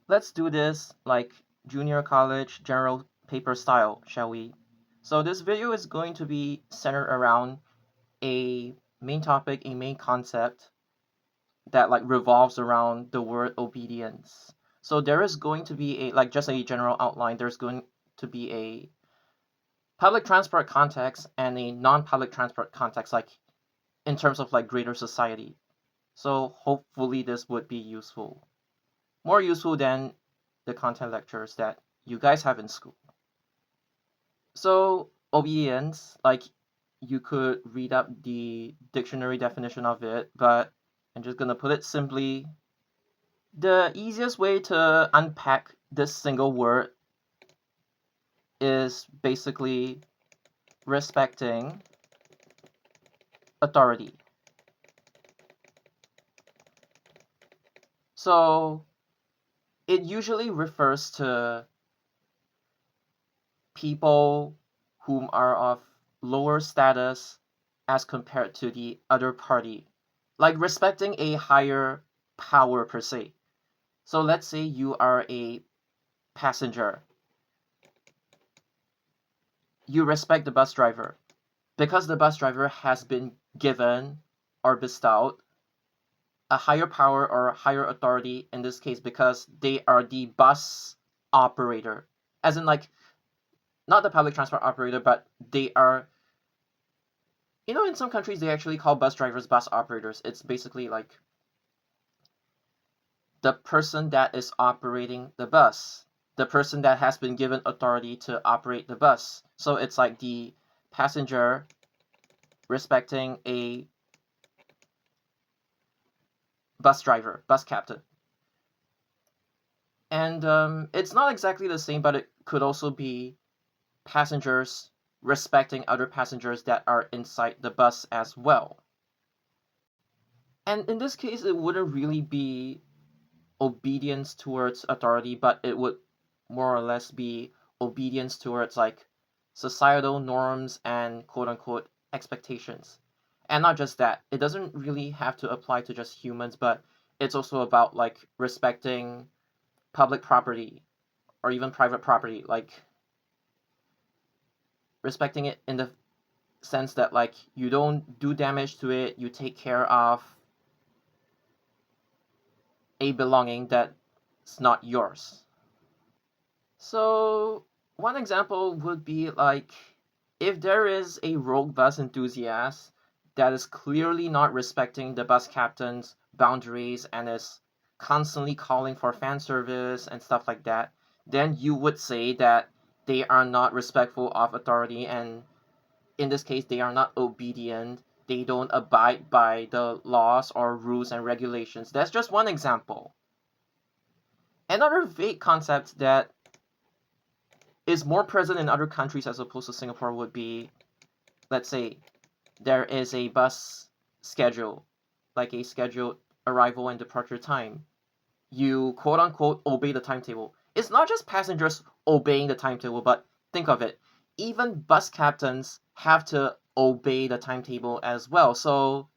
Let's do this like junior college general paper style, shall we? So this video is going to be centered around a main topic, a main concept that like revolves around the word obedience. So there is going to be a like just a general outline. There's going to be a public transport context and a non-public transport context, like in terms of like greater society. So hopefully this would be useful. More useful than the content lectures that you guys have in school. So obedience, like you could read up the dictionary definition of it, but I'm just gonna put it simply. The easiest way to unpack this single word is basically respecting authority. So it usually refers to people whom are of lower status as compared to the other party, like respecting a higher power per se. So let's say you are a passenger. You respect the bus driver because the bus driver has been given or bestowed a higher power or higher authority in this case because they are the bus operator. As in, like, not the public transport operator, but they are, in some countries they actually call bus drivers bus operators. It's basically like the person that is operating the bus, the person that has been given authority to operate the bus. So it's like the passenger respecting a bus driver, bus captain. And it's not exactly the same, but it could also be passengers respecting other passengers that are inside the bus as well. And in this case, it wouldn't really be obedience towards authority, but it would more or less be obedience towards like societal norms and quote unquote expectations. And not just that, it doesn't really have to apply to just humans, but it's also about like respecting public property or even private property, like respecting it in the sense that like you don't do damage to it, you take care of a belonging that's not yours. So one example would be like if there is a rogue bus enthusiast that is clearly not respecting the bus captain's boundaries and is constantly calling for fan service and stuff like that, then you would say that they are not respectful of authority, and in this case they are not obedient, they don't abide by the laws or rules and regulations. That's just one example. Another vague concept that is more present in other countries as opposed to Singapore would be, let's say, there is a bus schedule, like a scheduled arrival and departure time. You quote unquote obey the timetable. It's not just passengers obeying the timetable, but think of it. Even bus captains have to obey the timetable as well. So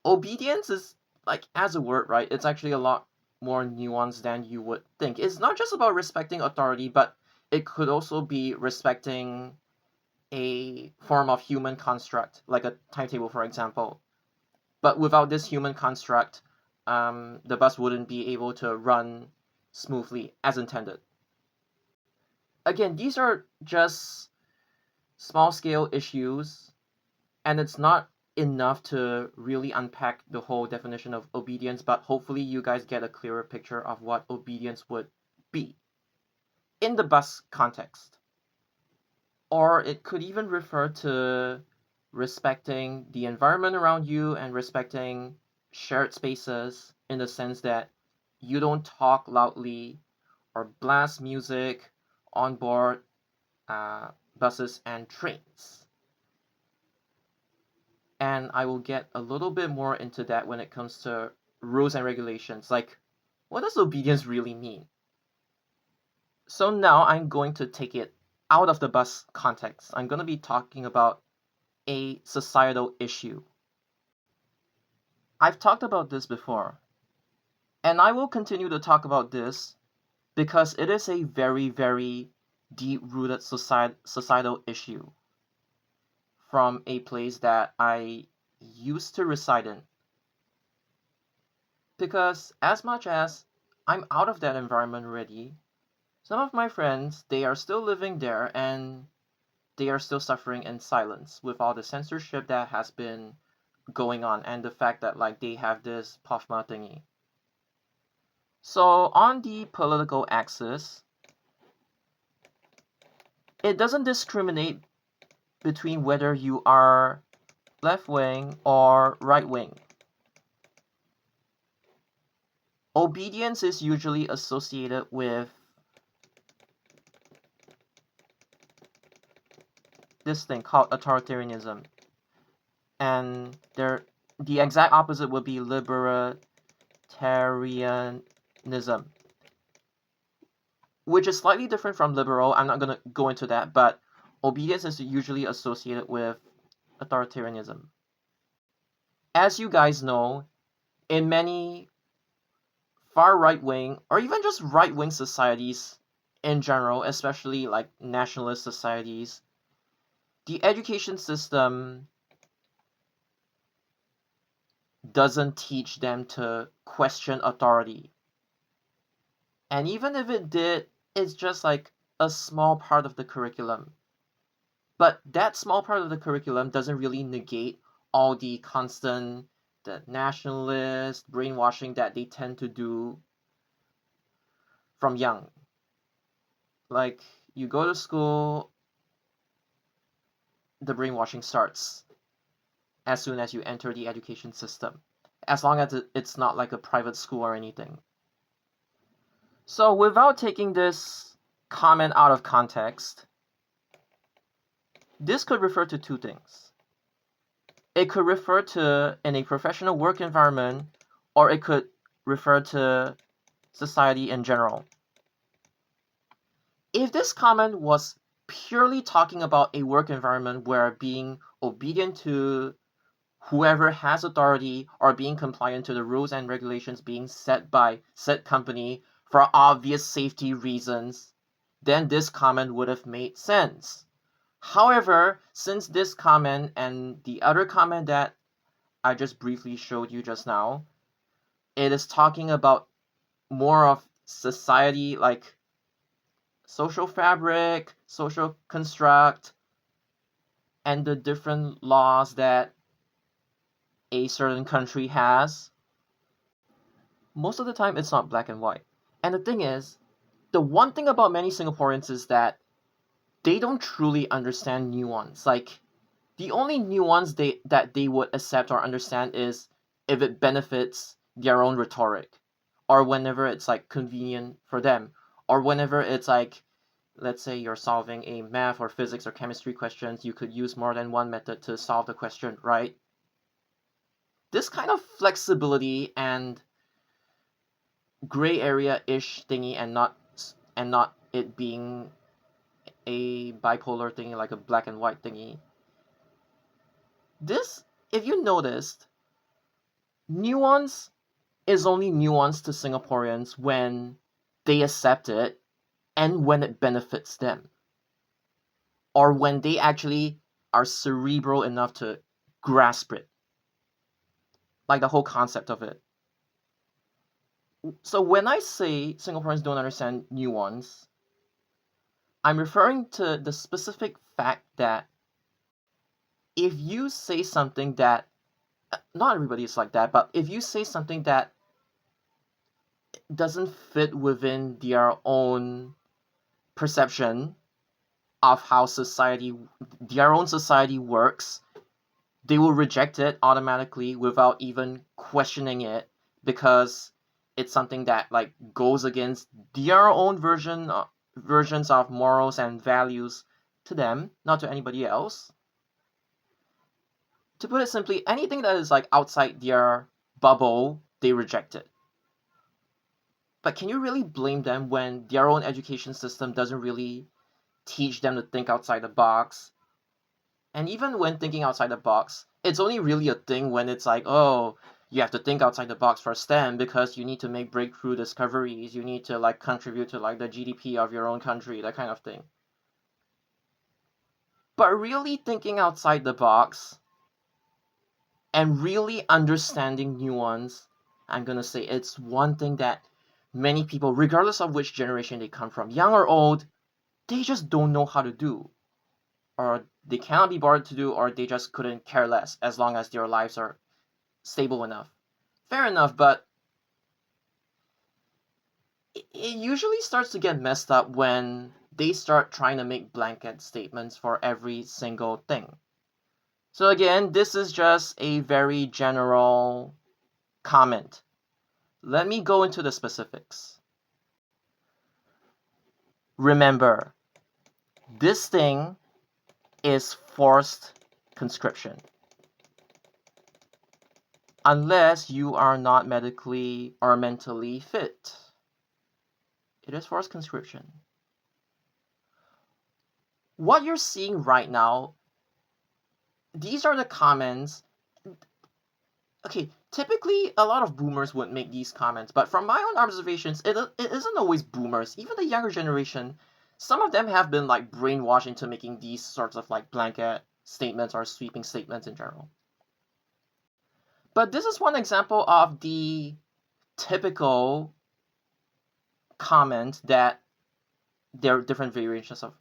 obedience is like as a word, right? It's actually a lot more nuanced than you would think. It's not just about respecting authority, but it could also be respecting a form of human construct, like a timetable, for example. But without this human construct, the bus wouldn't be able to run smoothly as intended. Again, these are just small scale issues, and it's not enough to really unpack the whole definition of obedience, but hopefully you guys get a clearer picture of what obedience would be in the bus context. Or it could even refer to respecting the environment around you and respecting shared spaces in the sense that you don't talk loudly or blast music on board buses and trains. And I will get a little bit more into that when it comes to rules and regulations. Like, what does obedience really mean? So now I'm going to take it out of the bus context. I'm going to be talking about a societal issue. I've talked about this before. And I will continue to talk about this because it is a very, very deep-rooted societal issue from a place that I used to reside in. Because as much as I'm out of that environment already, some of my friends, they are still living there and they are still suffering in silence with all the censorship that has been going on and the fact that like they have this POFMA thingy. So on the political axis, it doesn't discriminate between whether you are left wing or right wing. Obedience is usually associated with this thing called authoritarianism. And the exact opposite would be libertarianism, which is slightly different from liberal. I'm not going to go into that, but obedience is usually associated with authoritarianism. As you guys know, in many far right wing or even just right wing societies in general, especially like nationalist societies, the education system doesn't teach them to question authority. And even if it did, it's just like a small part of the curriculum. But that small part of the curriculum doesn't really negate all the constant, the nationalist brainwashing that they tend to do from young. Like, you go to school, the brainwashing starts as soon as you enter the education system, as long as it's not like a private school or anything. So, without taking this comment out of context, this could refer to two things. It could refer to in a professional work environment, or it could refer to society in general. If this comment was purely talking about a work environment where being obedient to whoever has authority or being compliant to the rules and regulations being set by said company for obvious safety reasons, then this comment would have made sense. However, since this comment and the other comment that I just briefly showed you just now, it is talking about more of society, like social fabric, social construct, and the different laws that a certain country has. Most of the time, it's not black and white. And the thing is, the one thing about many Singaporeans is that they don't truly understand nuance. Like, the only nuance that they would accept or understand is if it benefits their own rhetoric, or whenever it's like convenient for them, or whenever it's like, let's say you're solving a math or physics or chemistry questions, you could use more than one method to solve the question, right? This kind of flexibility and gray area-ish thingy and not it being a bipolar thingy like a black and white thingy. This, if you noticed, nuance is only nuance to Singaporeans when they accept it and when it benefits them. Or when they actually are cerebral enough to grasp it. Like the whole concept of it. So when I say Singaporeans don't understand nuance, I'm referring to the specific fact that if you say something that, not everybody is like that, but if you say something that doesn't fit within their own perception of how their own society works, they will reject it automatically without even questioning it because it's something that like goes against their own versions of morals and values to them, not to anybody else. To put it simply, anything that is like outside their bubble, they reject it. But can you really blame them when their own education system doesn't really teach them to think outside the box? And even when thinking outside the box, it's only really a thing when it's like, oh, you have to think outside the box for STEM because you need to make breakthrough discoveries. You need to like contribute to like the GDP of your own country, that kind of thing. But really thinking outside the box and really understanding nuance, I'm gonna say it's one thing that many people, regardless of which generation they come from, young or old, they just don't know how to do. Or they cannot be bothered to do, or they just couldn't care less as long as their lives are stable enough. Fair enough, but it usually starts to get messed up when they start trying to make blanket statements for every single thing. So again, this is just a very general comment. Let me go into the specifics. Remember, this thing is forced conscription. Unless you are not medically or mentally fit. It is forced conscription. What you're seeing right now, these are the comments. Okay, typically a lot of boomers would make these comments, but from my own observations, it isn't always boomers. Even the younger generation, some of them have been like brainwashed into making these sorts of like blanket statements or sweeping statements in general. But this is one example of the typical comment that there are different variations of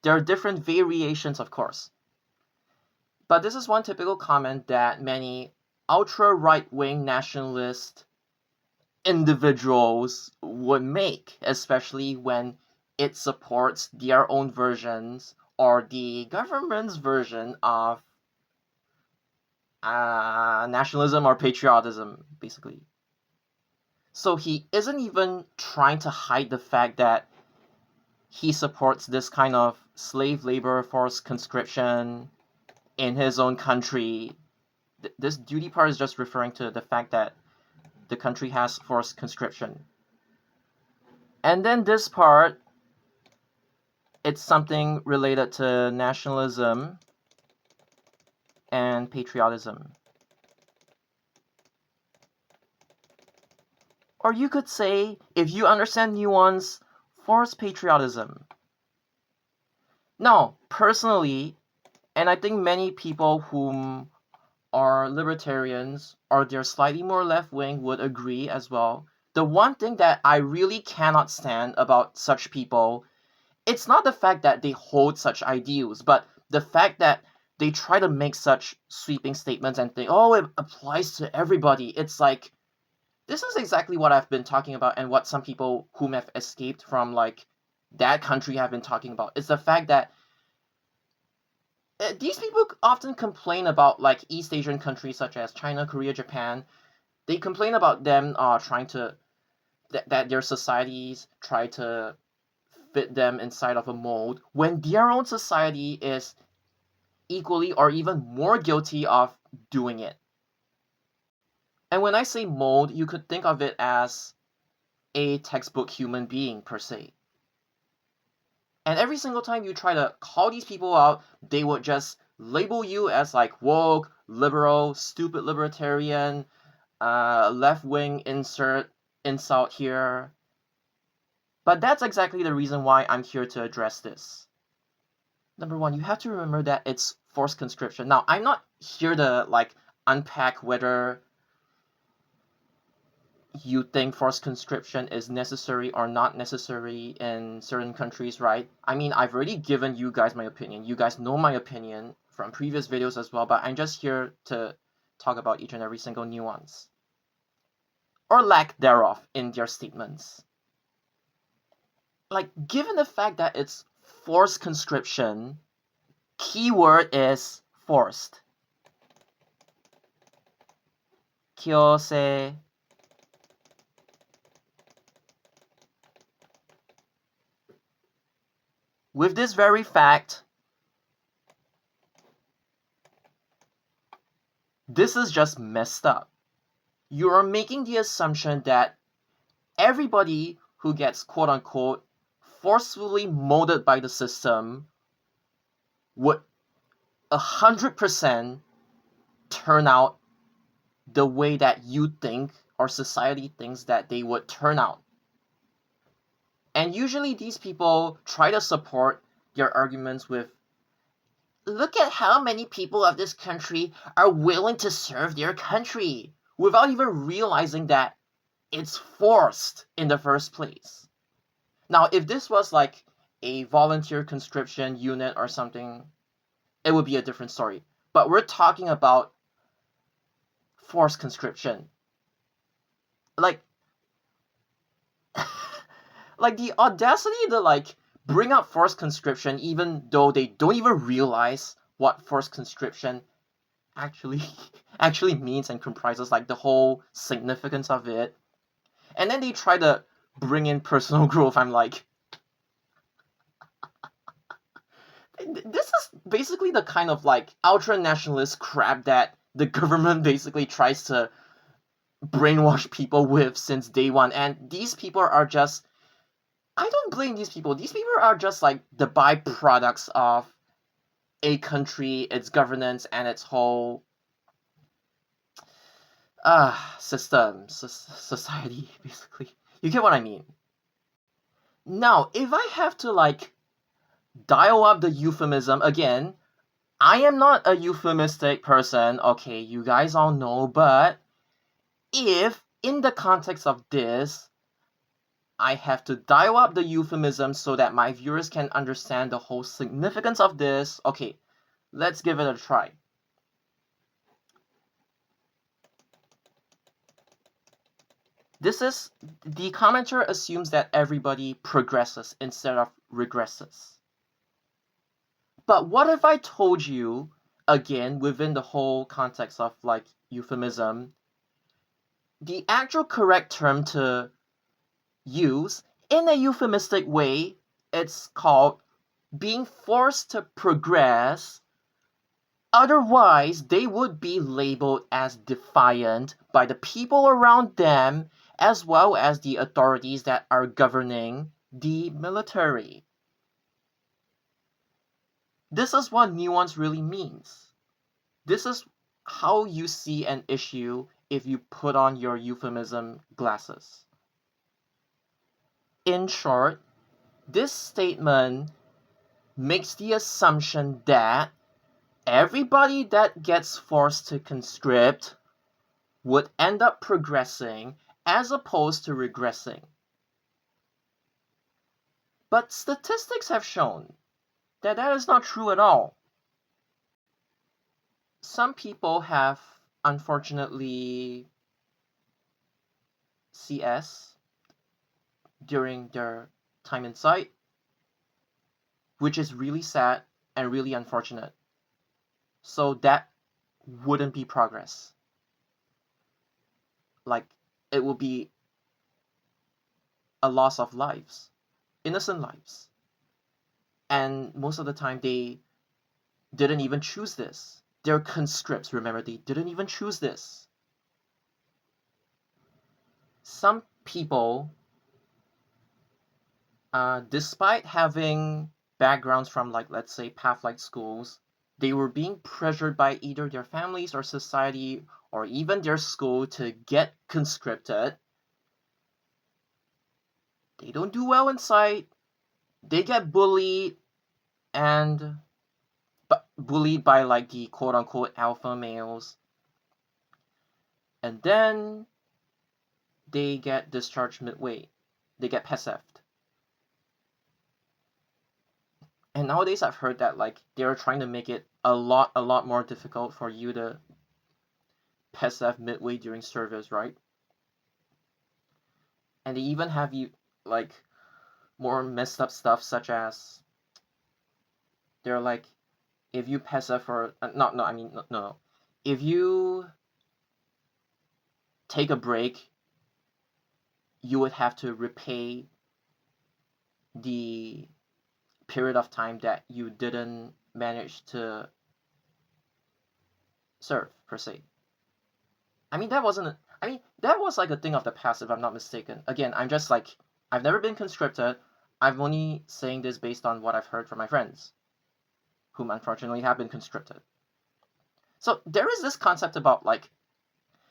there are different variations, of course. But this is one typical comment that many ultra right-wing nationalist individuals would make, especially when it supports their own versions or the government's version of nationalism or patriotism, basically. So he isn't even trying to hide the fact that he supports this kind of slave labor force conscription in his own country. This duty part is just referring to the fact that the country has forced conscription. And then this part, it's something related to nationalism and patriotism. Or you could say, if you understand nuance, forced patriotism. Now, personally, and I think many people whom are libertarians or they're slightly more left-wing would agree as well. The one thing that I really cannot stand about such people, it's not the fact that they hold such ideals, but the fact that they try to make such sweeping statements and think, oh, it applies to everybody. It's like, this is exactly what I've been talking about and what some people whom have escaped from like that country have been talking about. It's the fact that these people often complain about like East Asian countries such as China, Korea, Japan. They complain about them trying to that their societies try to fit them inside of a mold when their own society is equally or even more guilty of doing it. And when I say mold, you could think of it as a textbook human being per se. And every single time you try to call these people out, they would just label you as like woke, liberal, stupid libertarian, left-wing insult here. But that's exactly the reason why I'm here to address this. Number one, you have to remember that it's forced conscription. Now, I'm not here to like unpack whether you think forced conscription is necessary or not necessary in certain countries, right? I mean, I've already given you guys my opinion. You guys know my opinion from previous videos as well, but I'm just here to talk about each and every single nuance. Or lack thereof in their statements. Like, given the fact that it's forced conscription, keyword is forced. Kyose. With this very fact, this is just messed up. You are making the assumption that everybody who gets quote unquote forcefully molded by the system would 100% turn out the way that you think or society thinks that they would turn out. And usually these people try to support their arguments with, look at how many people of this country are willing to serve their country, without even realizing that it's forced in the first place. Now, if this was like a volunteer conscription unit or something, it would be a different story. But we're talking about forced conscription. Like, like the audacity to like bring up forced conscription, even though they don't even realize what forced conscription actually actually means and comprises, like the whole significance of it. And then they try to bring in personal growth. I'm like, this is basically the kind of like ultra nationalist crap that the government basically tries to brainwash people with since day one. And these people are just, I don't blame these people. These people are just like the byproducts of a country, its governance, and its whole system, society, basically. You get what I mean? Now, if I have to like dial up the euphemism again, I am not a euphemistic person, okay, you guys all know, but if in the context of this, I have to dial up the euphemism so that my viewers can understand the whole significance of this, okay, let's give it a try. This is, the commenter assumes that everybody progresses instead of regresses. But what if I told you, again, within the whole context of like euphemism, the actual correct term to use in a euphemistic way, it's called being forced to progress. Otherwise, they would be labeled as defiant by the people around them, as well as the authorities that are governing the military. This is what nuance really means. This is how you see an issue if you put on your euphemism glasses. In short, this statement makes the assumption that everybody that gets forced to conscript would end up progressing as opposed to regressing. But statistics have shown that that is not true at all. Some people have, unfortunately, CS during their time in sight, which is really sad and really unfortunate. So that wouldn't be progress. Like, it will be a loss of lives, innocent lives. And most of the time, they didn't even choose this. They're conscripts, remember, they didn't even choose this. Some people, despite having backgrounds from, like, let's say, Pathlight schools, they were being pressured by either their families or society or even their school to get conscripted. They don't do well inside. They get bullied and bullied by like the quote-unquote alpha males. And then they get discharged midway. They get PSF'd. And nowadays I've heard that like they're trying to make it a lot more difficult for you to PSF midway during service, right? And they even have you like more messed up stuff such as they're like, if you PSF for no. If you take a break, you would have to repay the period of time that you didn't manage to serve, per se. I mean, that was like a thing of the past, if I'm not mistaken. Again, I'm just like, I've never been conscripted. I'm only saying this based on what I've heard from my friends, whom unfortunately have been conscripted. So there is this concept about like,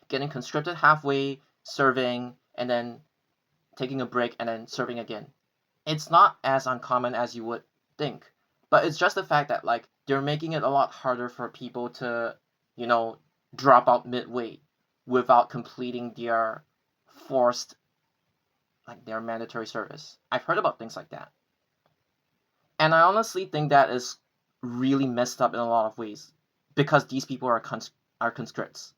getting conscripted halfway, serving, and then taking a break, and then serving again. It's not as uncommon as you would think. But it's just the fact that like they're making it a lot harder for people to, you know, drop out midway without completing their forced their mandatory service. I've heard about things like that. And I honestly think that is really messed up in a lot of ways because these people are conscripts.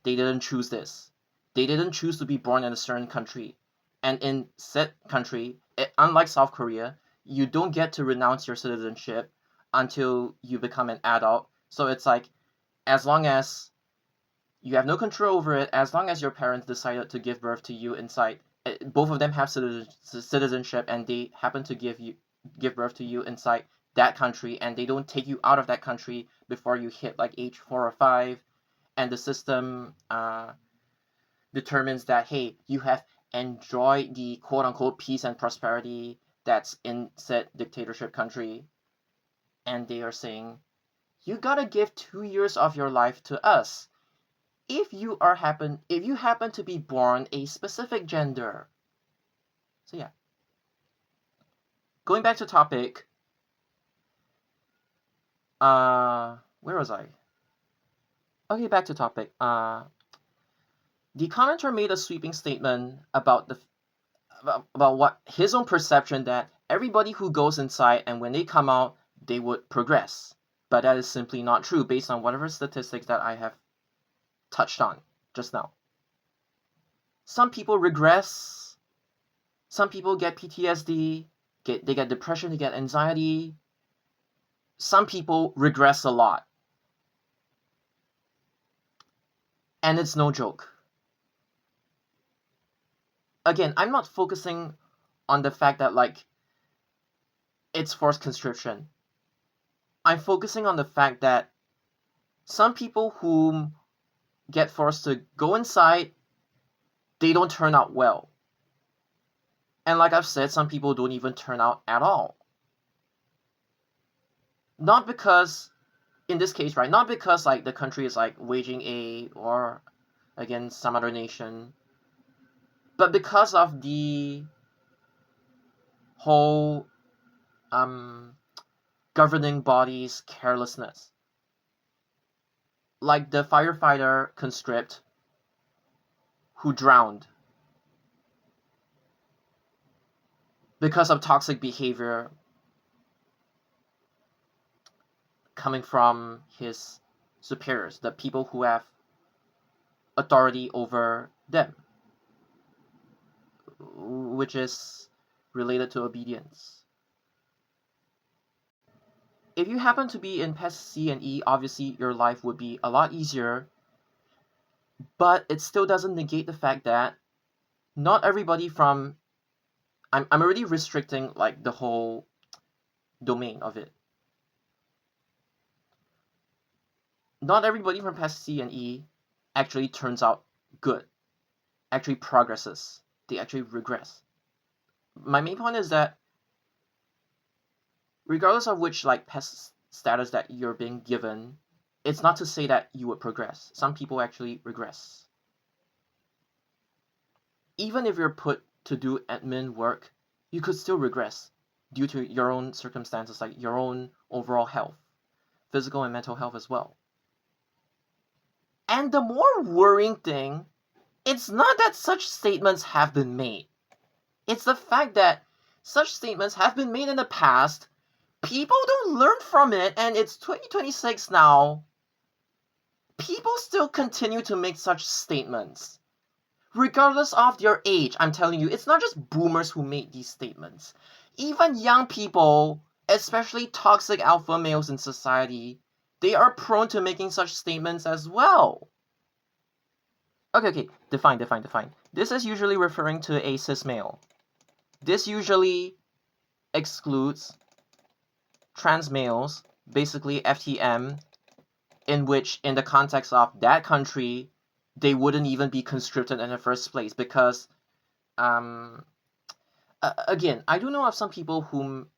They didn't choose this. They didn't choose to be born in a certain country. And in said country, unlike South Korea, you don't get to renounce your citizenship until you become an adult. So it's like, as long as you have no control over it, as long as your parents decided to give birth to you inside, both of them have citizenship and they happen to give birth to you inside that country, and they don't take you out of that country before you hit like age 4 or 5, and the system determines that, hey, you have enjoyed the quote unquote peace and prosperity that's in said dictatorship country, and they are saying, you gotta give 2 years of your life to us if you happen to be born a specific gender. So yeah. Going back to topic, where was I? Okay, back to topic. The commenter made a sweeping statement about about what his own perception that everybody who goes inside and when they come out they would progress, but that is simply not true based on whatever statistics that I have touched on just now. Some people regress. Some people get PTSD. They get depression. They get anxiety. Some people regress a lot, and it's no joke. Again, I'm not focusing on the fact that like it's forced conscription. I'm focusing on the fact that some people whom get forced to go inside, they don't turn out well. And like I've said, some people don't even turn out at all. Not because, in this case, right, not because like the country is like waging a war against some other nation, but because of the whole governing body's carelessness. Like the firefighter conscript who drowned because of toxic behavior coming from his superiors, the people who have authority over them, which is related to obedience. If you happen to be in PES C and E, obviously your life would be a lot easier, but it still doesn't negate the fact that not everybody from I'm already restricting like the whole domain of it. Not everybody from PES C and E actually turns out good, actually progresses. They actually regress. My main point is that regardless of which like PES status that you're being given, it's not to say that you would progress. Some people actually regress. Even if you're put to do admin work, you could still regress due to your own circumstances, like your own overall health, physical and mental health as well. And the more worrying thing, it's not that such statements have been made. It's the fact that such statements have been made in the past, people don't learn from it, and it's 2026 now. People still continue to make such statements. Regardless of their age, I'm telling you, it's not just boomers who made these statements. Even young people, especially toxic alpha males in society, they are prone to making such statements as well. Okay, define. This is usually referring to a cis male. This usually excludes trans males, basically FTM, in which, in the context of that country, they wouldn't even be conscripted in the first place because, again, I do know of some people whom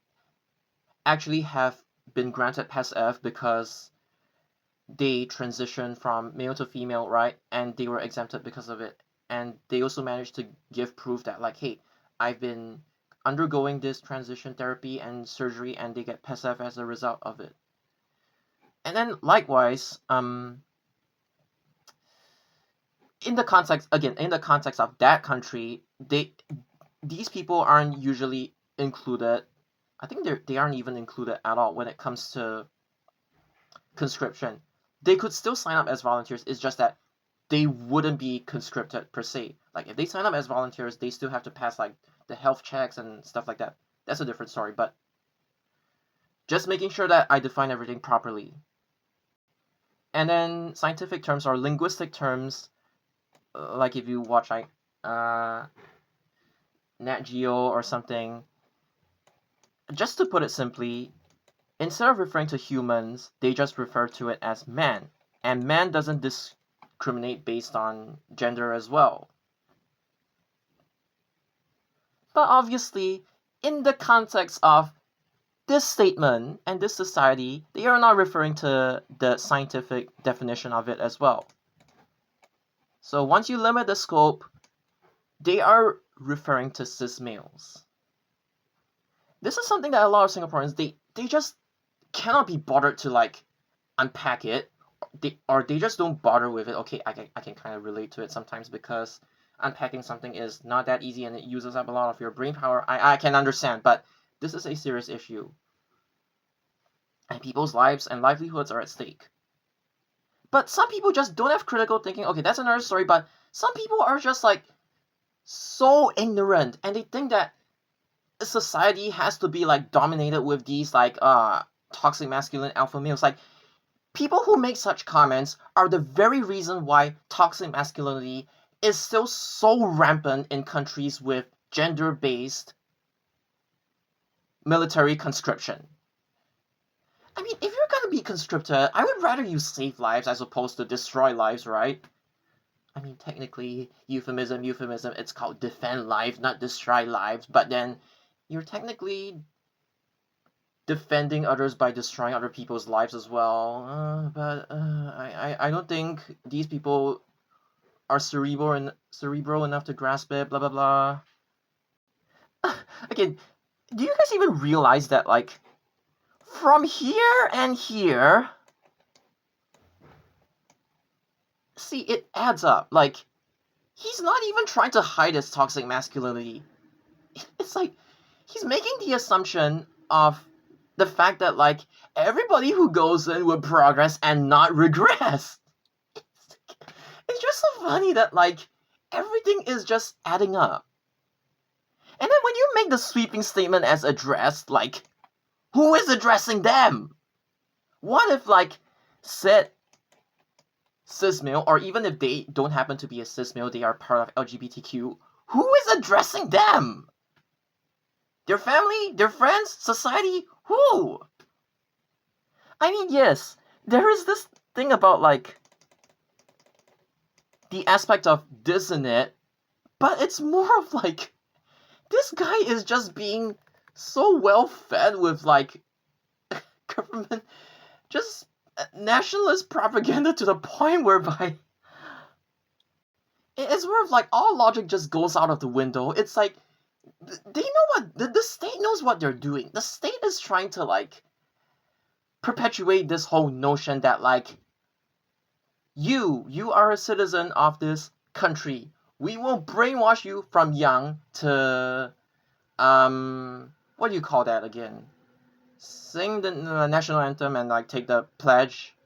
actually have been granted PES F because they transitioned from male to female, right? And they were exempted because of it. And they also managed to give proof that, like, hey, I've been undergoing this transition therapy and surgery, and they get PSF as a result of it. And then likewise, in the context of that country, these people aren't usually included. I think they aren't even included at all when it comes to conscription. They could still sign up as volunteers. It's just that they wouldn't be conscripted per se. Like if they sign up as volunteers, they still have to pass like the health checks and stuff like that. That's a different story. But just making sure that I define everything properly. And then scientific terms or linguistic terms, like if you watch like Nat Geo or something. Just to put it simply, instead of referring to humans, they just refer to it as man. And man doesn't discriminate based on gender as well. But obviously, in the context of this statement and this society, they are not referring to the scientific definition of it as well. So once you limit the scope, they are referring to cis males. This is something that a lot of Singaporeans, they just cannot be bothered to like unpack it. They just don't bother with it. Okay, I can kind of relate to it sometimes because unpacking something is not that easy and it uses up a lot of your brain power. I can understand, but this is a serious issue. And people's lives and livelihoods are at stake. But some people just don't have critical thinking. Okay, that's another story, but some people are just like so ignorant and they think that society has to be like dominated with these like toxic masculine alpha males. Like people who make such comments are the very reason why toxic masculinity is still so rampant in countries with gender-based military conscription. I mean, if you're gonna be conscripted, I would rather you save lives as opposed to destroy lives, right? I mean, technically, euphemism, it's called defend lives, not destroy lives, but then you're technically defending others by destroying other people's lives as well. I don't think these people are cerebral enough to grasp it. Blah blah blah. Again, do you guys even realize that like from here and here, see it adds up. Like he's not even trying to hide his toxic masculinity. It's like he's making the assumption of the fact that like everybody who goes in will progress and not regress. It's just so funny that like everything is just adding up. And then when you make the sweeping statement as addressed, like who is addressing them? What if like said cis male, or even if they don't happen to be a cis male, they are part of LGBTQ, who is addressing them? Their family? Their friends? Society? Who? I mean, yes, there is this thing about like the aspect of dissing it, but it's more of like this guy is just being so well fed with like government just nationalist propaganda to the point whereby it's more of like all logic just goes out of the window. It's like they know what the state knows what they're doing. The state is trying to like perpetuate this whole notion that like you are a citizen of this country. We will brainwash you from young to what do you call that again? Sing the national anthem and like take the pledge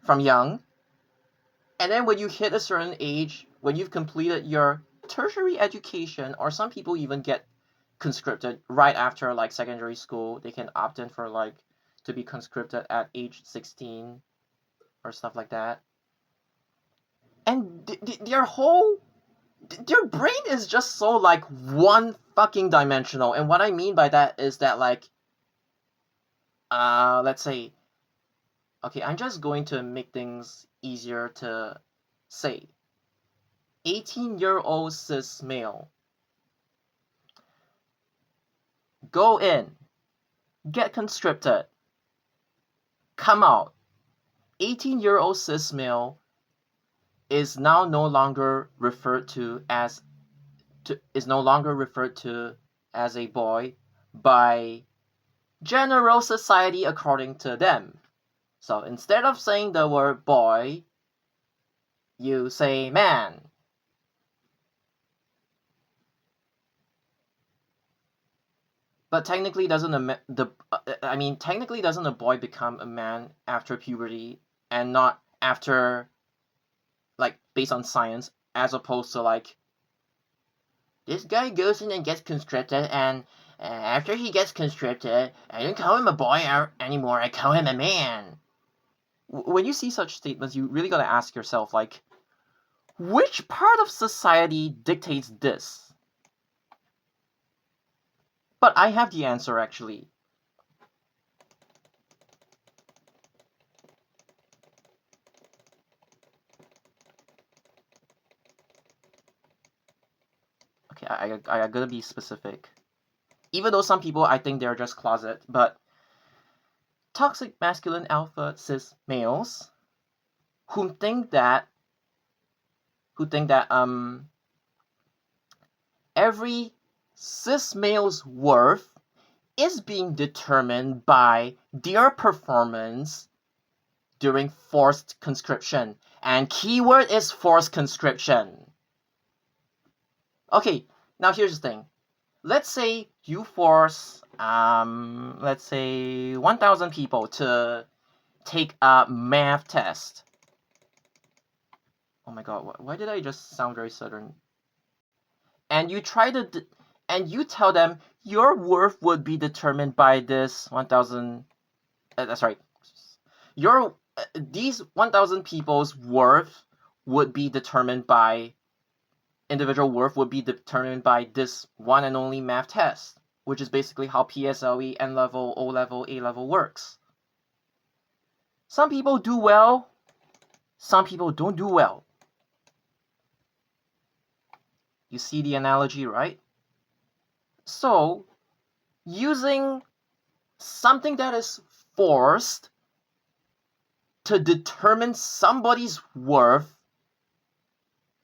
from young. And then when you hit a certain age, when you've completed your tertiary education, or some people even get conscripted right after like secondary school, they can opt in for like to be conscripted at age 16 or stuff like that. And their brain is just so like one fucking dimensional. And what I mean by that is that like let's say, okay, I'm just going to make things easier to say. 18-year-old cis male. Go in. Get conscripted. Come out. 18-year-old cis male is now no longer referred to as a boy by general society according to them. So instead of saying the word boy, you say man. But technically, doesn't a boy become a man after puberty and not after, like, based on science, as opposed to like this guy goes in and gets conscripted, and after he gets conscripted, I don't call him a boy anymore. I call him a man. When you see such statements, you really gotta ask yourself, like, which part of society dictates this? But I have the answer, actually. Okay, I gotta be specific. Even though some people, I think they're just closet, but toxic masculine alpha cis males who think that every cis male's worth is being determined by their performance during forced conscription. And keyword is forced conscription. Okay, now here's the thing. Let's say you force, let's say 1,000 people to take a math test. Oh my god, why did I just sound very southern? And you try to, and you tell them your worth would be determined by this 1,000. That's right. These 1,000 people's worth would be determined by individual worth would be determined by this one and only math test, which is basically how PSLE, N level, O level, A level works. Some people do well, some people don't do well. You see the analogy, right? So, using something that is forced to determine somebody's worth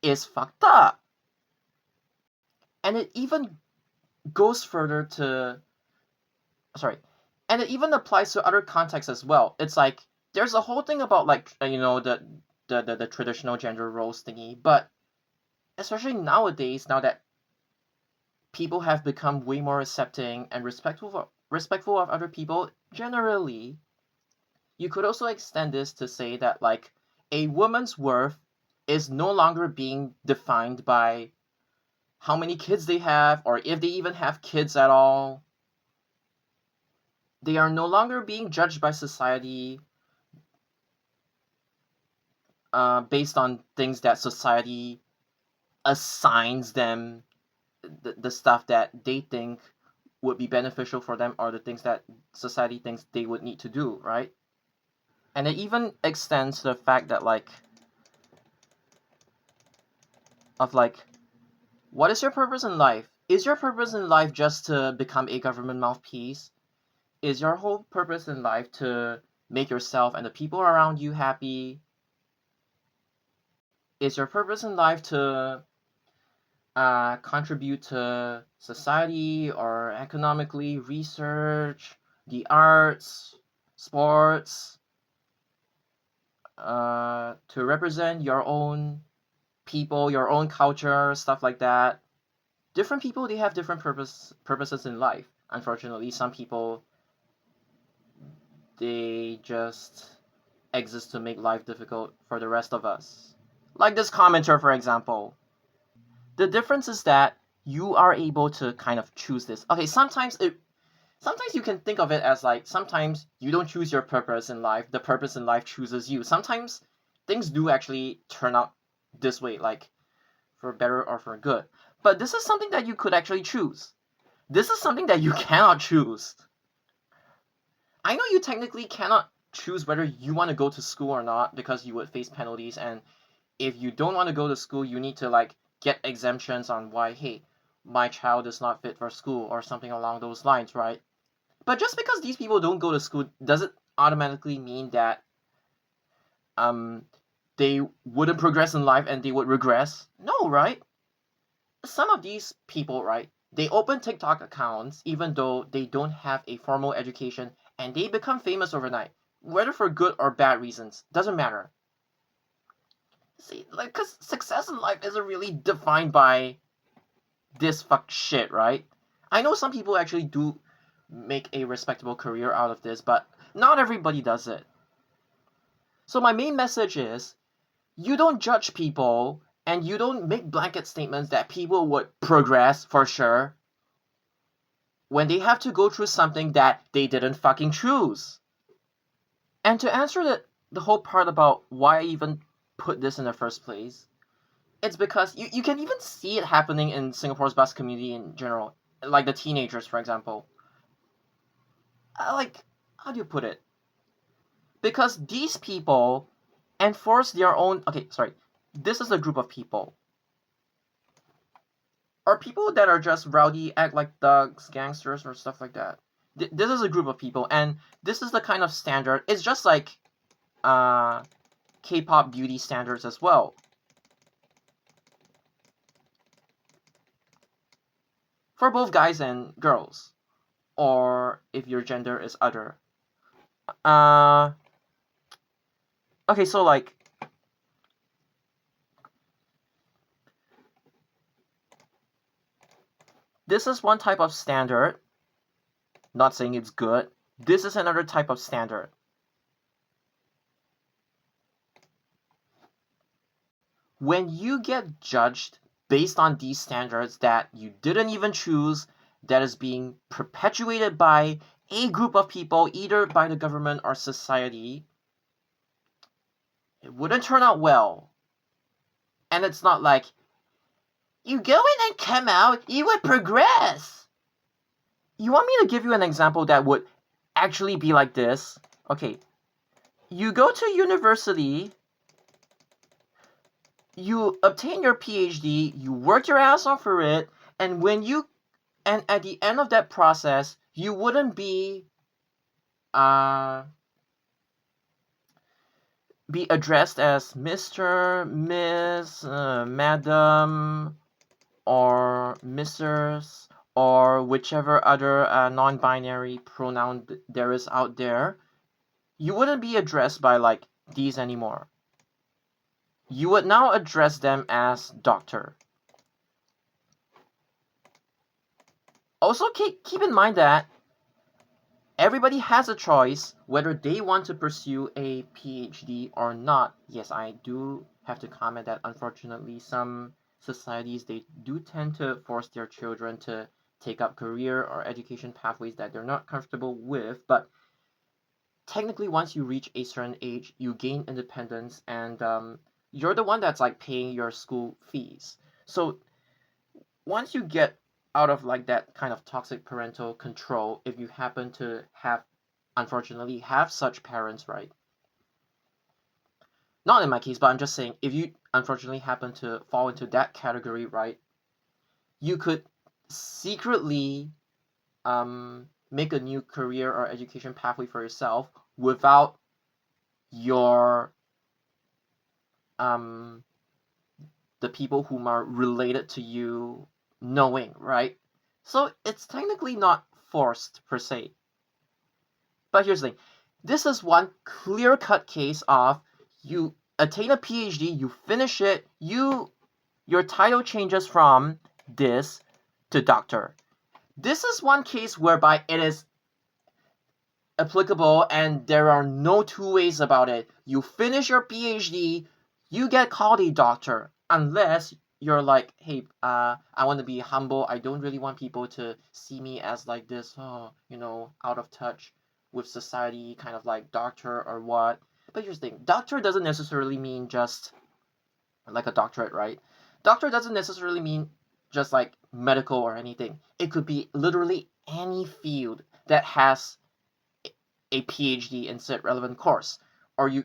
is fucked up. And it even goes further to, and it even applies to other contexts as well. It's like, there's a whole thing about, like, the traditional gender roles thingy, but especially nowadays, now that people have become way more accepting and respectful of other people generally, you could also extend this to say that, like, a woman's worth is no longer being defined by how many kids they have, or if they even have kids at all. They are no longer being judged by society based on things that society assigns them, the stuff that they think would be beneficial for them, or the things that society thinks they would need to do, right? And it even extends to the fact that, like, what is your purpose in life? Is your purpose in life just to become a government mouthpiece? Is your whole purpose in life to make yourself and the people around you happy? Is your purpose in life to contribute to society or economically, research, the arts, sports, to represent your own people, your own culture, stuff like that? Different people, they have different purposes in life. Unfortunately, some people, they just exist to make life difficult for the rest of us. Like this commenter, for example. The difference is that you are able to kind of choose this. Okay, sometimes you can think of it as, like, sometimes you don't choose your purpose in life, the purpose in life chooses you. Sometimes things do actually turn out this way, like, for better or for good. But this is something that you could actually choose. This is something that you cannot choose. I know you technically cannot choose whether you want to go to school or not, because you would face penalties, and if you don't want to go to school, you need to, like, get exemptions on why, hey, my child is not fit for school or something along those lines, right? But just because these people don't go to school doesn't automatically mean that they wouldn't progress in life and they would regress. No, right? Some of these people, right, they open TikTok accounts even though they don't have a formal education and they become famous overnight. Whether for good or bad reasons, doesn't matter. See, like, because success in life isn't really defined by this fuck shit, right? I know some people actually do make a respectable career out of this, but not everybody does it. So my main message is, you don't judge people and you don't make blanket statements that people would progress for sure when they have to go through something that they didn't fucking choose. And to answer the whole part about why I even put this in the first place, it's because you can even see it happening in Singapore's bus community in general. Like the teenagers, for example. Like, how do you put it? Because these people enforce their own. Okay, sorry. This is a group of people. Or people that are just rowdy, act like thugs, gangsters, or stuff like that. This is a group of people, and this is the kind of standard. It's just like uh, K-pop beauty standards as well. For both guys and girls, or if your gender is other. Uh, okay, so like, this is one type of standard. Not saying it's good. This is another type of standard. When you get judged based on these standards that you didn't even choose, that is being perpetuated by a group of people, either by the government or society, it wouldn't turn out well. And it's not like, you go in and come out, you would progress. You want me to give you an example that would actually be like this? Okay, you go to university, you obtain your PhD, you work your ass off for it, and at the end of that process, you wouldn't be addressed as Mr., Miss, Madam, or Mrs., or whichever other non-binary pronoun there is out there. You wouldn't be addressed by like these anymore. You would now address them as doctor. Also, keep in mind that everybody has a choice whether they want to pursue a PhD or not. Yes, I do have to comment that unfortunately some societies, they do tend to force their children to take up career or education pathways that they're not comfortable with, but technically once you reach a certain age, you gain independence and you're the one that's like paying your school fees. So once you get out of like that kind of toxic parental control, if you happen to have, unfortunately, have such parents, right? Not in my case, but I'm just saying, if you unfortunately happen to fall into that category, right? You could secretly make a new career or education pathway for yourself without your the people whom are related to you knowing, right? So it's technically not forced per se. But here's the thing. This is one clear-cut case of you attain a PhD, you finish it, your title changes from this to doctor. This is one case whereby it is applicable and there are no two ways about it. You finish your PhD, you get called a doctor, unless you're like, hey, I want to be humble. I don't really want people to see me as like this, out of touch with society, kind of like doctor or what. But here's the thing, doctor doesn't necessarily mean just like a doctorate, right? Doctor doesn't necessarily mean just like medical or anything. It could be literally any field that has a PhD in said relevant course. Or in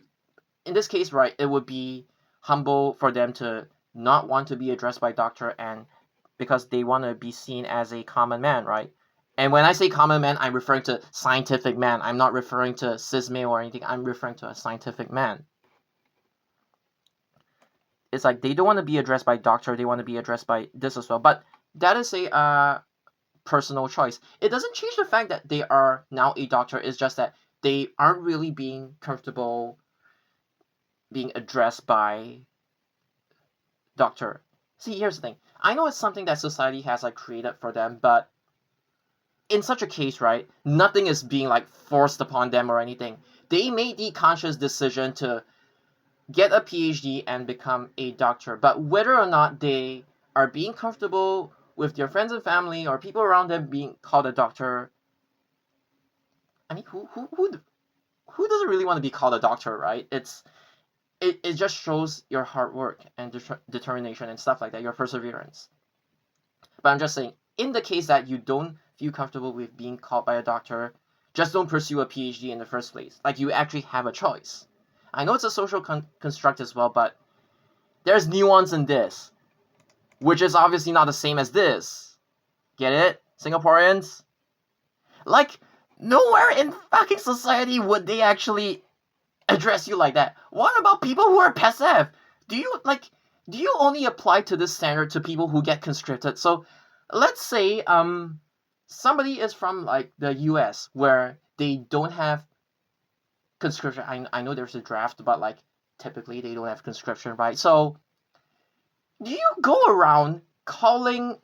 this case, right, it would be humble for them to not want to be addressed by doctor and because they want to be seen as a common man, right? And when I say common man, I'm referring to scientific man. I'm not referring to cis male or anything. I'm referring to a scientific man. it's like they don't want to be addressed by doctor, they want to be addressed by this as well. But that is a personal choice. It doesn't change the fact that they are now a doctor. It's just that they aren't really being comfortable being addressed by doctor. See, here's the thing. I know it's something that society has like created for them, but in such a case, right, nothing is being like forced upon them or anything. They made the conscious decision to get a PhD and become a doctor. But whether or not they are being comfortable with their friends and family or people around them being called a doctor, I mean, who doesn't really want to be called a doctor, right? It just shows your hard work and determination and stuff like that, your perseverance. But I'm just saying, in the case that you don't feel comfortable with being called by a doctor, just don't pursue a PhD in the first place. Like, you actually have a choice. I know it's a social construct as well, but there's nuance in this, which is obviously not the same as this. Get it, Singaporeans? Like, nowhere in fucking society would they actually address you like that. What about people who are passive? Do you only apply to this standard to people who get conscripted? So let's say somebody is from like the US where they don't have conscription. I know there's a draft, but like typically they don't have conscription, right? So do you go around calling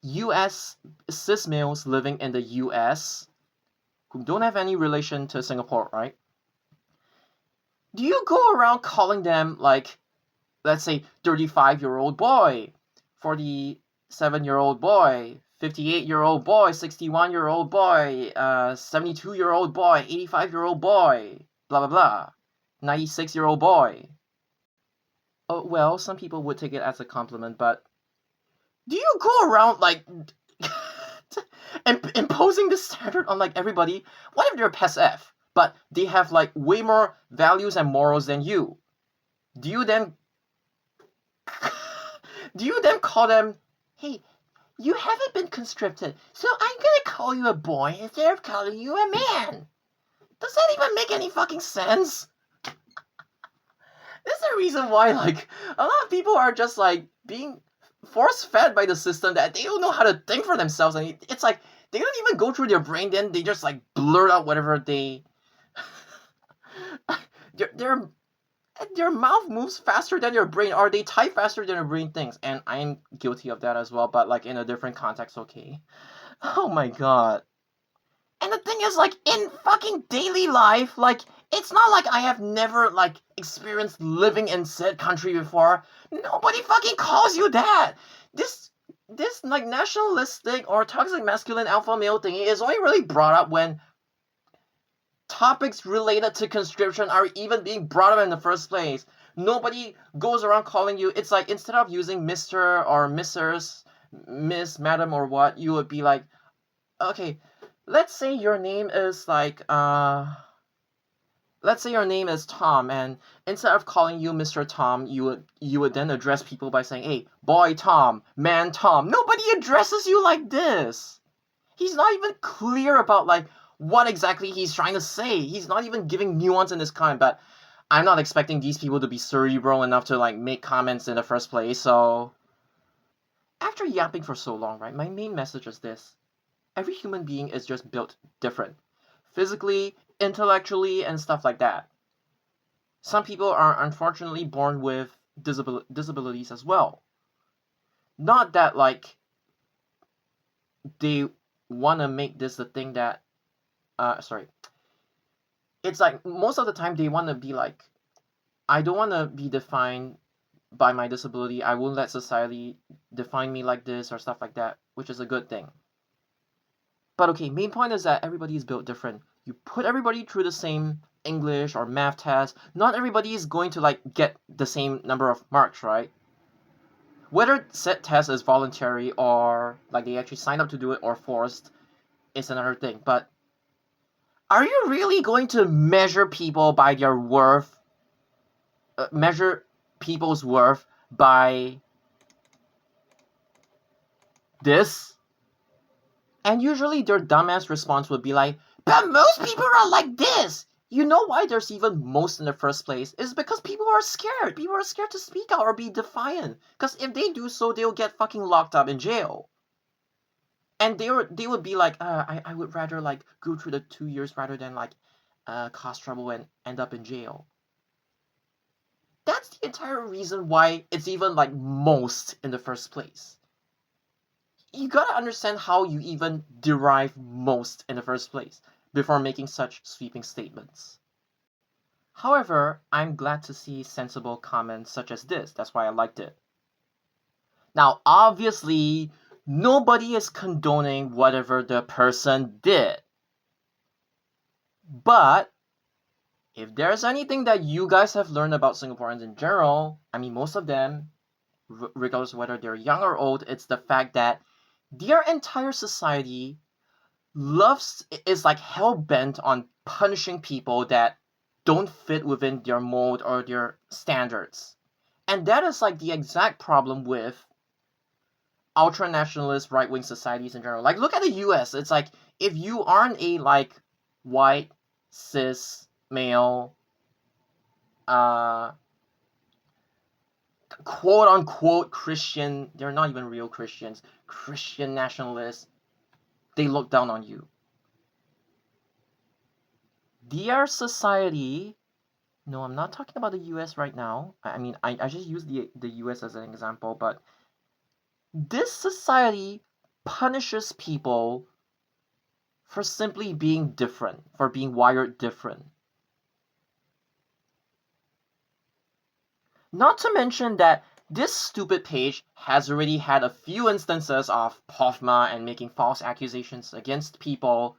US cis males living in the US who don't have any relation to Singapore, right? Do you go around calling them like, let's say, 35-year-old boy, 47-year-old boy, 58-year-old boy, 61-year-old boy, 72-year-old boy, 85-year-old boy, blah blah blah, 96-year-old boy? Oh, well, some people would take it as a compliment, but do you go around like imposing this standard on like everybody? What if they're past F, but they have like way more values and morals than you? Do you then call them, hey, you haven't been conscripted, so I'm gonna call you a boy instead of calling you a man? Does that even make any fucking sense? There's a reason why like a lot of people are just like being force fed by the system that they don't know how to think for themselves, and it's like they don't even go through their brain, then they just like blurt out whatever they their mouth moves faster than your brain, or they type faster than your brain thinks, and I'm guilty of that as well, but like in a different context, okay? Oh my god. And the thing is, like, in fucking daily life, like, it's not like I have never, like, experienced living in said country before. Nobody fucking calls you that. This, like, nationalistic or toxic masculine alpha male thingy is only really brought up when topics related to conscription are even being brought up in the first place. Nobody goes around calling you. It's like, instead of using Mr. or Mrs., Miss, Madam, or what, you would be like, okay, let's say your name is like, let's say your name is Tom, and instead of calling you Mr. Tom, you would then address people by saying, hey, boy Tom, man Tom. Nobody addresses you like this. He's not even clear about like what exactly he's trying to say. He's not even giving nuance in his comment, but I'm not expecting these people to be cerebral enough to like make comments in the first place, so after yapping for so long, right, my main message is this. Every human being is just built different. Physically, intellectually, and stuff like that. Some people are unfortunately born with disabilities as well. Not that, like, they want to make this the thing that... It's like, most of the time they want to be like, I don't want to be defined by my disability. I won't let society define me like this or stuff like that, which is a good thing. But okay, main point is that everybody is built different. You put everybody through the same English or math test, not everybody is going to like get the same number of marks, right? Whether said test is voluntary or like they actually sign up to do it or forced is another thing. But are you really going to measure people by their worth? Measure people's worth by this? And usually their dumbass response would be like, but most people are like this. You know why there's even most in the first place? Is because people are scared. People are scared to speak out or be defiant. Because if they do so, they'll get fucking locked up in jail. And they would be like, I would rather like go through the 2 years rather than like cause trouble and end up in jail. That's the entire reason why it's even like most in the first place. You gotta understand how you even derive most in the first place before making such sweeping statements. However, I'm glad to see sensible comments such as this. That's why I liked it. Now, obviously, nobody is condoning whatever the person did. But if there's anything that you guys have learned about Singaporeans in general, I mean, most of them, regardless of whether they're young or old, it's the fact that their entire society is like hell-bent on punishing people that don't fit within their mold or their standards. And that is like the exact problem with ultra-nationalist right-wing societies in general. Like, look at the US. It's like, if you aren't a like white cis male quote unquote Christian, they're not even real Christians, Christian nationalists, they look down on you. Their society, no, I'm not talking about the US right now. I mean, I just use the US as an example, but this society punishes people for simply being different, for being wired different. Not to mention that this stupid page has already had a few instances of POFMA and making false accusations against people,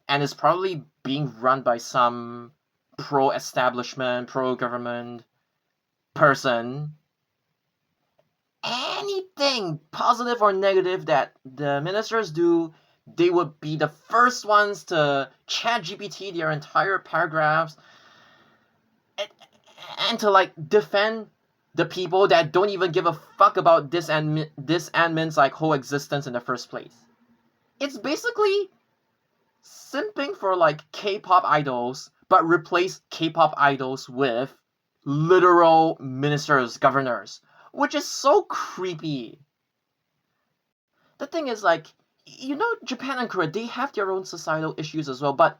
and is probably being run by some pro-establishment, pro-government person. Anything positive or negative that the ministers do, they would be the first ones to chat GPT their entire paragraphs and to like defend the people that don't even give a fuck about this admin's like whole existence in the first place. It's basically simping for like K-pop idols, but replace K-pop idols with literal ministers, governors, which is so creepy. The thing is, like, you know, Japan and Korea, they have their own societal issues as well, but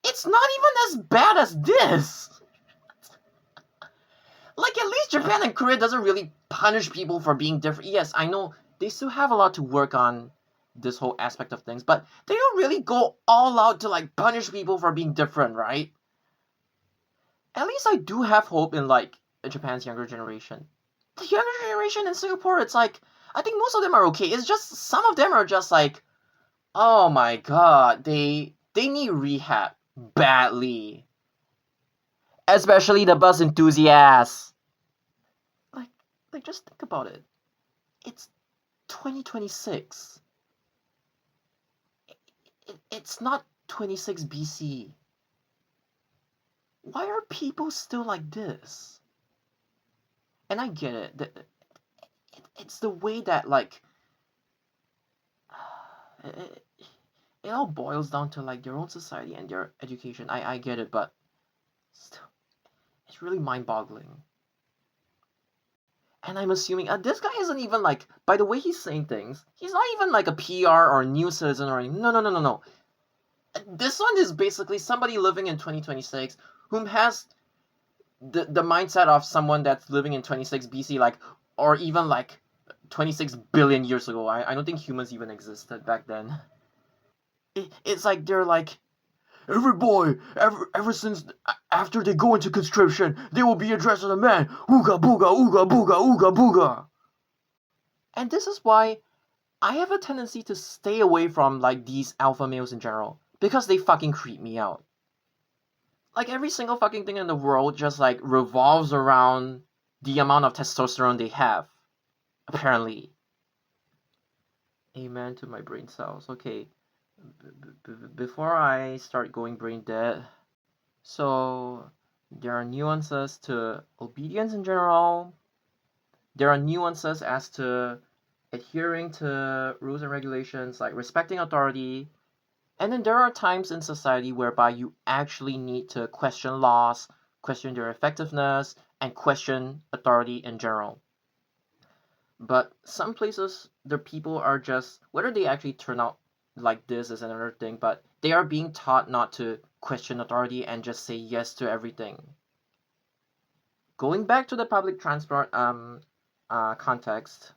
it's not even as bad as this. Like, at least Japan and Korea doesn't really punish people for being different. Yes, I know they still have a lot to work on this whole aspect of things, but they don't really go all out to like punish people for being different, right? At least I do have hope in like Japan's younger generation. The younger generation in Singapore, it's like I think most of them are okay. It's just some of them are just like, oh my god, they need rehab badly. Especially the bus enthusiasts. Like like just think about it. It's 2026. It's not 26 BC. Why are people still like this? And I get it. It's the way that like it, it all boils down to like their own society and their education. I get it, but still, it's really mind-boggling. And I'm assuming this guy isn't even like, by the way he's saying things, he's not even like a PR or a news citizen or anything. No. This one is basically somebody living in 2026 whom has the mindset of someone that's living in 26 BC, like, or even like 26 billion years ago. I don't think humans even existed back then. It's like they're like, every boy, ever since after they go into conscription, they will be addressed as a man. Ooga booga, ooga booga, ooga booga. And this is why I have a tendency to stay away from like these alpha males in general, because they fucking creep me out. Like every single fucking thing in the world just like revolves around the amount of testosterone they have, apparently. Amen to my brain cells. Okay, before I start going brain dead, so there are nuances to obedience in general. There are nuances as to adhering to rules and regulations, like respecting authority. And then there are times in society whereby you actually need to question laws, question their effectiveness, and question authority in general. But some places, the people are just, whether they actually turn out like this is another thing, but they are being taught not to question authority and just say yes to everything. Going back to the public transport context,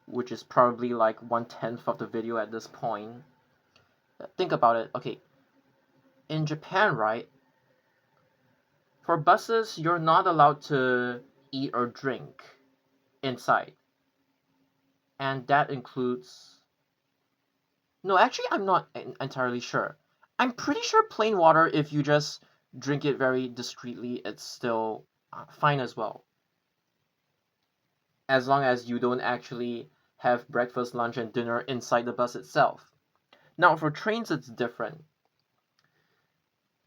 which is probably like 1/10 of the video at this point, think about it. Okay, in Japan, right? For buses, you're not allowed to eat or drink inside. And that includes. No, actually, I'm not entirely sure. I'm pretty sure plain water, if you just drink it very discreetly, it's still fine as well. As long as you don't actually have breakfast, lunch, and dinner inside the bus itself. Now, for trains, it's different.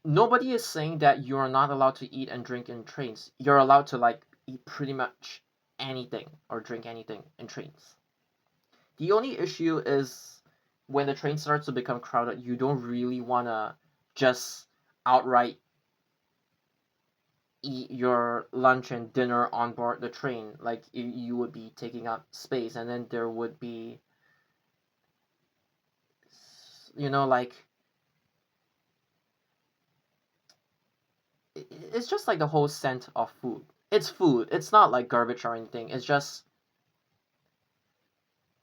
Nobody is saying that you are not allowed to eat and drink in trains. You're allowed to like eat pretty much anything or drink anything in trains. The only issue is when the train starts to become crowded, you don't really want to just outright eat your lunch and dinner on board the train. Like you would be taking up space, and then there would be, like it's just like the whole scent of food. It's food. It's not like garbage or anything. It's just,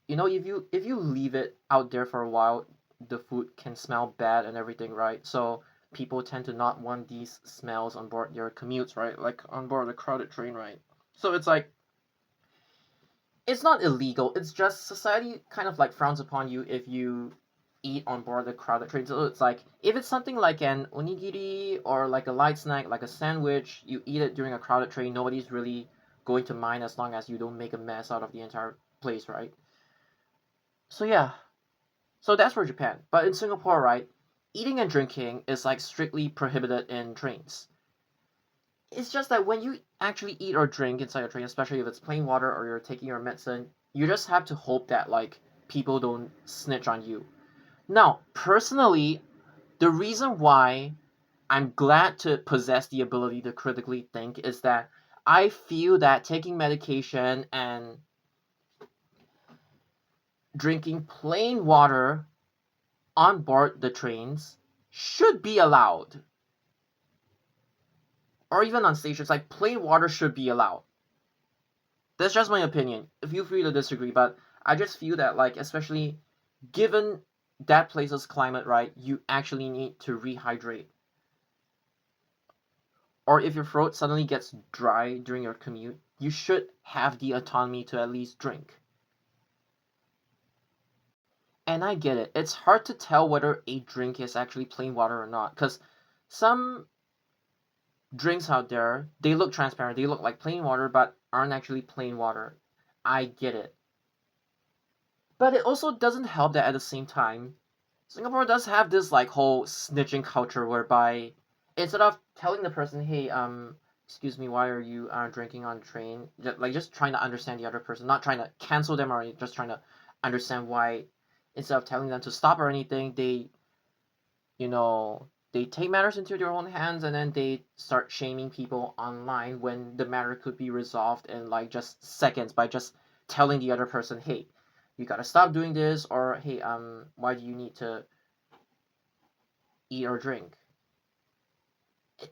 if you leave it out there for a while, the food can smell bad and everything, right? So people tend to not want these smells on board their commutes, right? Like on board a crowded train, right? So it's like, it's not illegal. It's just society kind of like frowns upon you if you eat on board the crowded train. So it's like, if it's something like an onigiri or like a light snack, like a sandwich, you eat it during a crowded train, nobody's really going to mind as long as you don't make a mess out of the entire place, right? So yeah, so that's for Japan. But in Singapore, right, eating and drinking is like strictly prohibited in trains. It's just that when you actually eat or drink inside a train, especially if it's plain water or you're taking your medicine, you just have to hope that like people don't snitch on you. Now, personally, the reason why I'm glad to possess the ability to critically think is that I feel that taking medication and drinking plain water on board the trains should be allowed. Or even on stations, like plain water should be allowed. That's just my opinion. Feel free to disagree, but I just feel that, like, especially given that place's climate, right, you actually need to rehydrate. Or if your throat suddenly gets dry during your commute, you should have the autonomy to at least drink. And I get it. It's hard to tell whether a drink is actually plain water or not, because some drinks out there, they look transparent. They look like plain water, but aren't actually plain water. I get it. But it also doesn't help that at the same time, Singapore does have this like whole snitching culture whereby instead of telling the person, hey, excuse me, why are you drinking on the train? Just trying to understand the other person, not trying to cancel them or just trying to understand why. Instead of telling them to stop or anything, they take matters into their own hands and then they start shaming people online when the matter could be resolved in like just seconds by just telling the other person, hey, you gotta stop doing this, or hey, why do you need to eat or drink?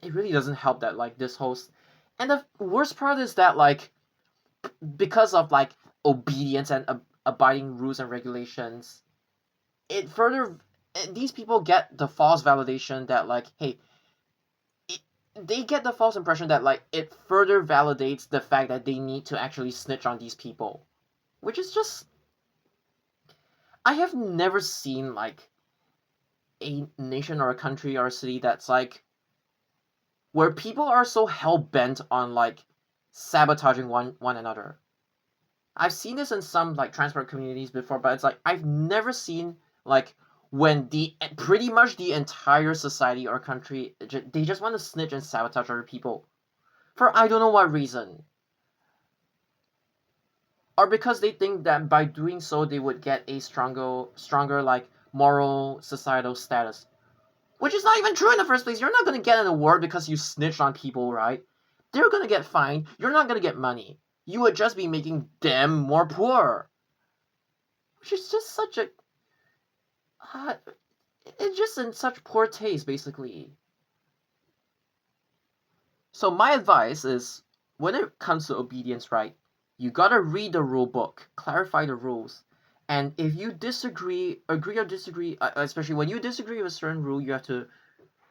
It really doesn't help that like this host. And the worst part is that like because of like obedience and abiding rules and regulations, it further these people get the false validation that like, hey, they get the false impression that like it further validates the fact that they need to actually snitch on these people, which is just, I have never seen like a nation or a country or a city that's like where people are so hell bent on like sabotaging one another. I've seen this in some like transport communities before, but it's like I've never seen like when the pretty much the entire society or country they just want to snitch and sabotage other people for I don't know what reason, or because they think that by doing so they would get a stronger like moral societal status. Which is not even true in the first place. You're not going to get an award because you snitched on people, right? They're going to get fined. You're not going to get money. You would just be making them more poor. Which is just such a... it's just in such poor taste, basically. So my advice is, when it comes to obedience, right, you gotta read the rule book, clarify the rules, and if you disagree, agree or disagree, especially when you disagree with a certain rule, you have to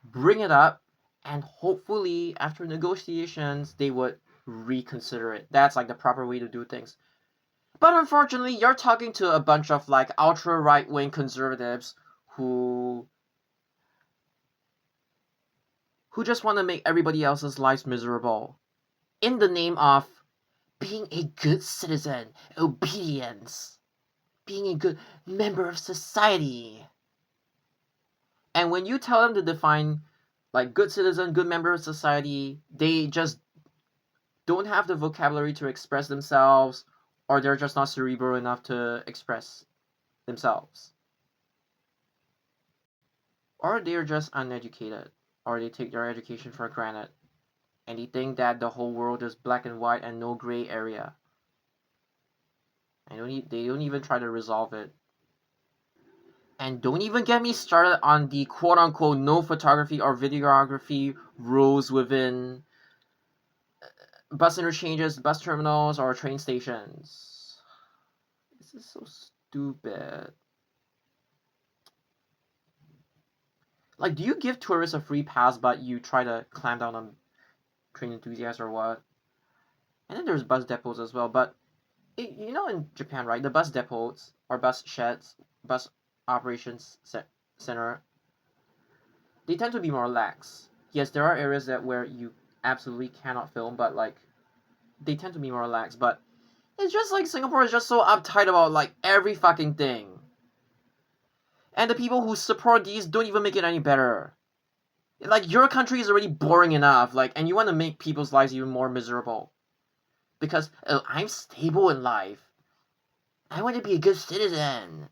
bring it up, and hopefully after negotiations, they would reconsider it. That's like the proper way to do things. But unfortunately, you're talking to a bunch of like ultra right-wing conservatives who just want to make everybody else's lives miserable in the name of being a good citizen, obedience, being a good member of society. And when you tell them to define like good citizen, good member of society, they just don't have the vocabulary to express themselves, or they're just not cerebral enough to express themselves. Or they're just uneducated, or they take their education for granted, and they think that the whole world is black and white and no gray area. They don't even try to resolve it. And don't even get me started on the quote-unquote no photography or videography rules within bus interchanges, bus terminals, or train stations. This is so stupid. Like, do you give tourists a free pass, but you try to clamp down on train enthusiasts or what? And then there's bus depots as well, but you know, in Japan, right, the bus depots or bus sheds, bus operations center, they tend to be more lax. Yes, there are areas where you absolutely cannot film, but like they tend to be more lax. But it's just like Singapore is just so uptight about like every fucking thing. And the people who support these don't even make it any better. Like, your country is already boring enough, like, and you want to make people's lives even more miserable. Because, oh, I'm stable in life. I want to be a good citizen.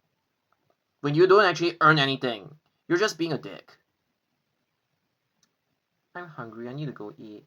When you don't actually earn anything. You're just being a dick. I'm hungry, I need to go eat.